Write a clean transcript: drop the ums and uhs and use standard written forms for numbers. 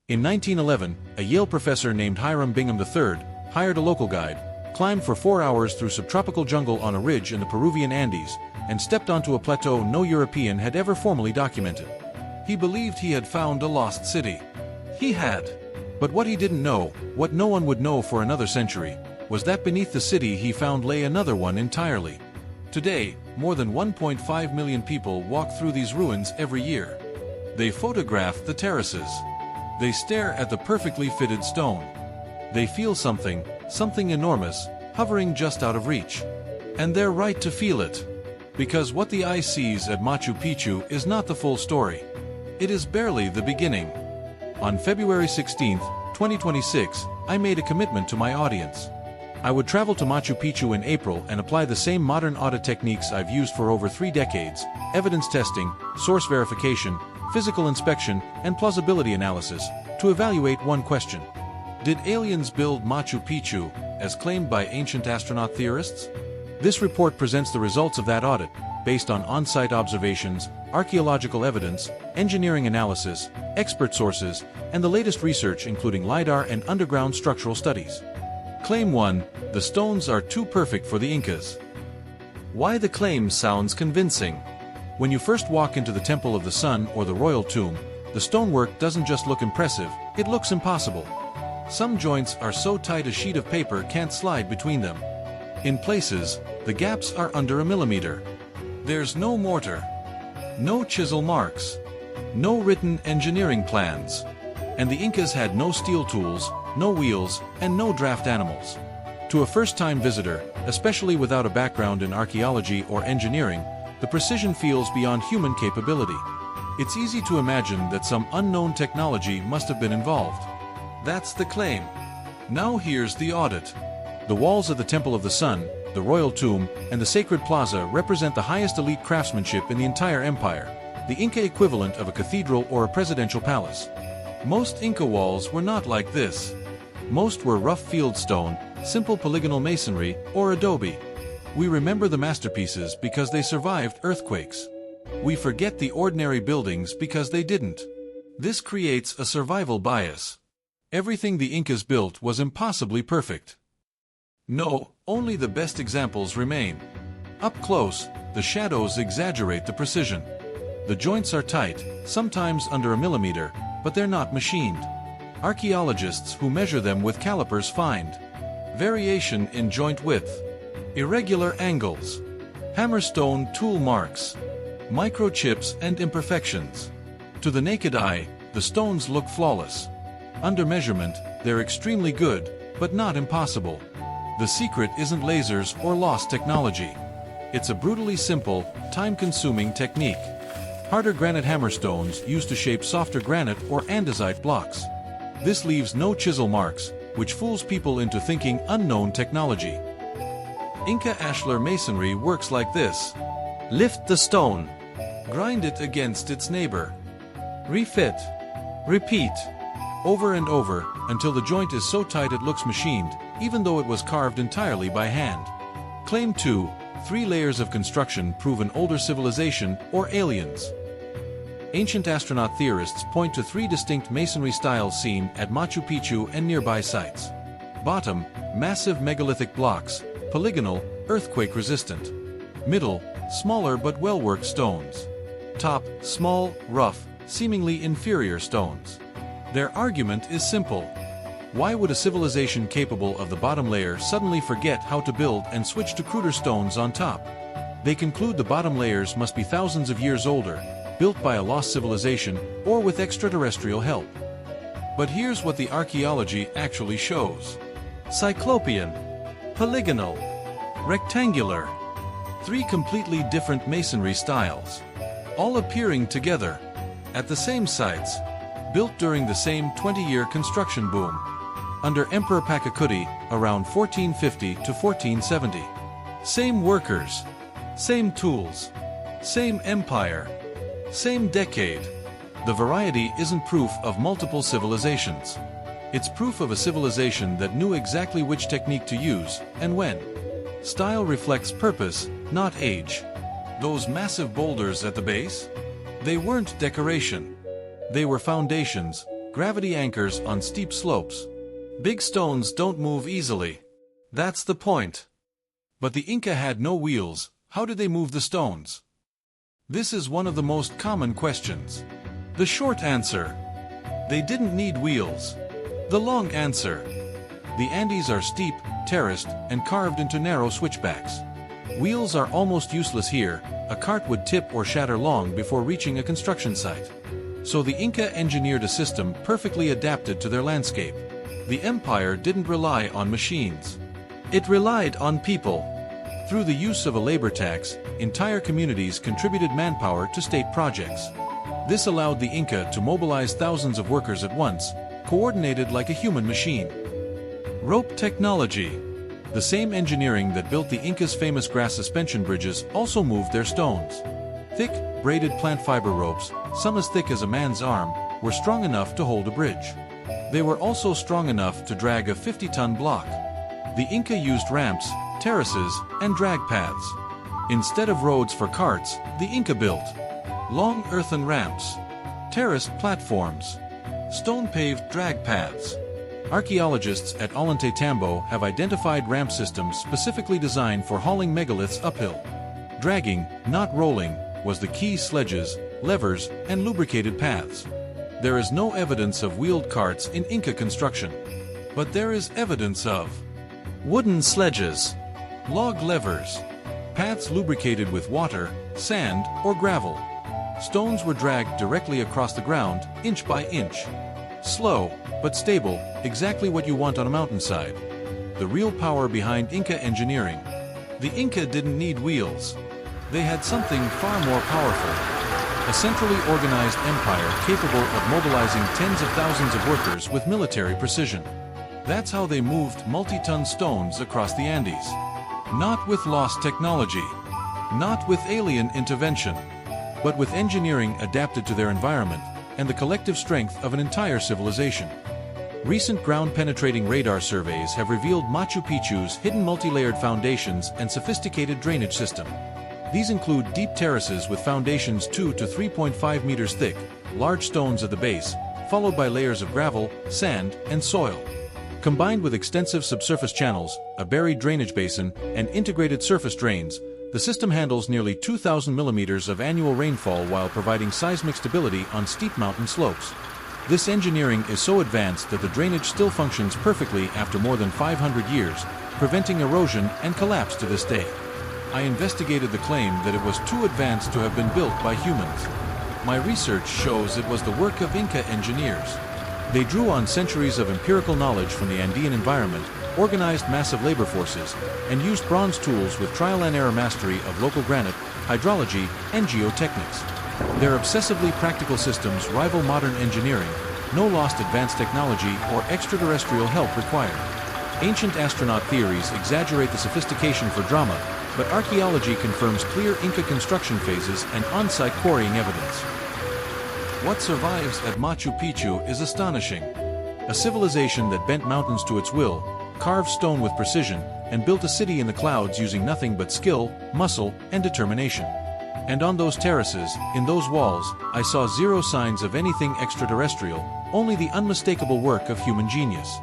In 1911, a Yale professor named Hiram Bingham III hired a local guide, climbed for 4 hours through subtropical jungle on a ridge in the Peruvian Andes, and stepped onto a plateau no European had ever formally documented. He believed he had found a lost city. He had. But what he didn't know, what no one would know for another century, was that beneath the city he found lay another one entirely. Today, more than 1.5 million people walk through these ruins every year. They photograph the terraces. They stare at the perfectly fitted stone. They feel something enormous, hovering just out of reach. And they're right to feel it. Because what the eye sees at Machu Picchu is not the full story. It is barely the beginning. On February 16, 2026, I made a commitment to my audience. I would travel to Machu Picchu in April and apply the same modern audit techniques I've used for over 3 decades: evidence testing, source verification, physical inspection, and plausibility analysis, to evaluate one question. Did aliens build Machu Picchu, as claimed by ancient astronaut theorists? This report presents the results of that audit, based on on-site observations, archaeological evidence, engineering analysis, expert sources, and the latest research including LiDAR and underground structural studies. Claim 1, the stones are too perfect for the Incas. Why the claim sounds convincing. When you first walk into the Temple of the Sun or the Royal Tomb, the stonework doesn't just look impressive, it looks impossible. Some joints are so tight a sheet of paper can't slide between them. In places, the gaps are under a millimeter. There's no mortar, no chisel marks, no written engineering plans. And the Incas had no steel tools, no wheels, and no draft animals. To a first-time visitor, especially without a background in archaeology or engineering, the precision feels beyond human capability. It's easy to imagine that some unknown technology must have been involved. That's the claim. Now here's the audit. The walls of the Temple of the Sun, the Royal Tomb, and the Sacred Plaza represent the highest elite craftsmanship in the entire empire, the Inca equivalent of a cathedral or a presidential palace. Most Inca walls were not like this. Most were rough fieldstone, simple polygonal masonry, or adobe. We remember the masterpieces because they survived earthquakes. We forget the ordinary buildings because they didn't. This creates a survival bias. Everything the Incas built was impossibly perfect. No, only the best examples remain. Up close, the shadows exaggerate the precision. The joints are tight, sometimes under a millimeter, but they're not machined. Archaeologists who measure them with calipers find variation in joint width, irregular angles, hammerstone tool marks, microchips and imperfections. To the naked eye, the stones look flawless. Under measurement, they're extremely good, but not impossible. The secret isn't lasers or lost technology. It's a brutally simple, time-consuming technique. Harder granite hammerstones used to shape softer granite or andesite blocks. This leaves no chisel marks, which fools people into thinking unknown technology. Inca ashlar masonry works like this. Lift the stone. Grind it against its neighbor. Refit. Repeat. Over and over, until the joint is so tight it looks machined, even though it was carved entirely by hand. Claim 2, 3 layers of construction prove an older civilization or aliens. Ancient astronaut theorists point to 3 distinct masonry styles seen at Machu Picchu and nearby sites. Bottom, massive megalithic blocks, polygonal, earthquake-resistant. Middle, smaller but well-worked stones. Top, small, rough, seemingly inferior stones. Their argument is simple. Why would a civilization capable of the bottom layer suddenly forget how to build and switch to cruder stones on top? They conclude the bottom layers must be thousands of years older, built by a lost civilization, or with extraterrestrial help. But here's what the archaeology actually shows. Cyclopean, polygonal, rectangular. 3 completely different masonry styles, all appearing together, at the same sites, built during the same 20-year construction boom. Under Emperor Pachacuti, around 1450 to 1470. Same workers, same tools, same empire, same decade. The variety isn't proof of multiple civilizations. It's proof of a civilization that knew exactly which technique to use, and when. Style reflects purpose, not age. Those massive boulders at the base? They weren't decoration. They were foundations, Gravity anchors on steep slopes. Big stones don't move easily. That's the point. But the Inca had no wheels. How did they move the stones? This is one of the most common questions. The short answer: they didn't need wheels. The long answer: the Andes are steep, terraced, and carved into narrow switchbacks. Wheels are almost useless here. A cart would tip or shatter long before reaching a construction site. So the Inca engineered a system perfectly adapted to their landscape. The empire didn't rely on machines. It relied on people. Through the use of a labor tax, entire communities contributed manpower to state projects. This allowed the Inca to mobilize thousands of workers at once, coordinated like a human machine. Rope technology. The same engineering that built the Incas' famous grass suspension bridges also moved their stones. Thick, braided plant fiber ropes, some as thick as a man's arm, were strong enough to hold a bridge. They were also strong enough to drag a 50-ton block. The Inca used ramps, terraces, and drag paths. Instead of roads for carts, the Inca built long earthen ramps, terraced platforms, stone-paved drag paths. Archaeologists at Ollantaytambo have identified ramp systems specifically designed for hauling megaliths uphill. Dragging, not rolling, was the key. Sledges, levers, and lubricated paths. There is no evidence of wheeled carts in Inca construction. But there is evidence of wooden sledges, log levers, paths lubricated with water, sand, or gravel. Stones were dragged directly across the ground, inch by inch. Slow, but stable, exactly what you want on a mountainside. The real power behind Inca engineering. The Inca didn't need wheels. They had something far more powerful. A centrally organized empire capable of mobilizing tens of thousands of workers with military precision. That's how they moved multi-ton stones across the Andes. Not with lost technology. Not with alien intervention. But with engineering adapted to their environment and the collective strength of an entire civilization. Recent ground-penetrating radar surveys have revealed Machu Picchu's hidden multi-layered foundations and sophisticated drainage system. These include deep terraces with foundations 2 to 3.5 meters thick, large stones at the base, followed by layers of gravel, sand, and soil. Combined with extensive subsurface channels, a buried drainage basin, and integrated surface drains, the system handles nearly 2,000 millimeters of annual rainfall while providing seismic stability on steep mountain slopes. This engineering is so advanced that the drainage still functions perfectly after more than 500 years, preventing erosion and collapse to this day. I investigated the claim that it was too advanced to have been built by humans. My research shows it was the work of Inca engineers. They drew on centuries of empirical knowledge from the Andean environment, organized massive labor forces, and used bronze tools with trial-and-error mastery of local granite, hydrology, and geotechnics. Their obsessively practical systems rival modern engineering, no lost advanced technology or extraterrestrial help required. Ancient astronaut theories exaggerate the sophistication for drama, but archaeology confirms clear Inca construction phases and on-site quarrying evidence. What survives at Machu Picchu is astonishing. A civilization that bent mountains to its will, carved stone with precision, and built a city in the clouds using nothing but skill, muscle, and determination. And on those terraces, in those walls, I saw zero signs of anything extraterrestrial, only the unmistakable work of human genius.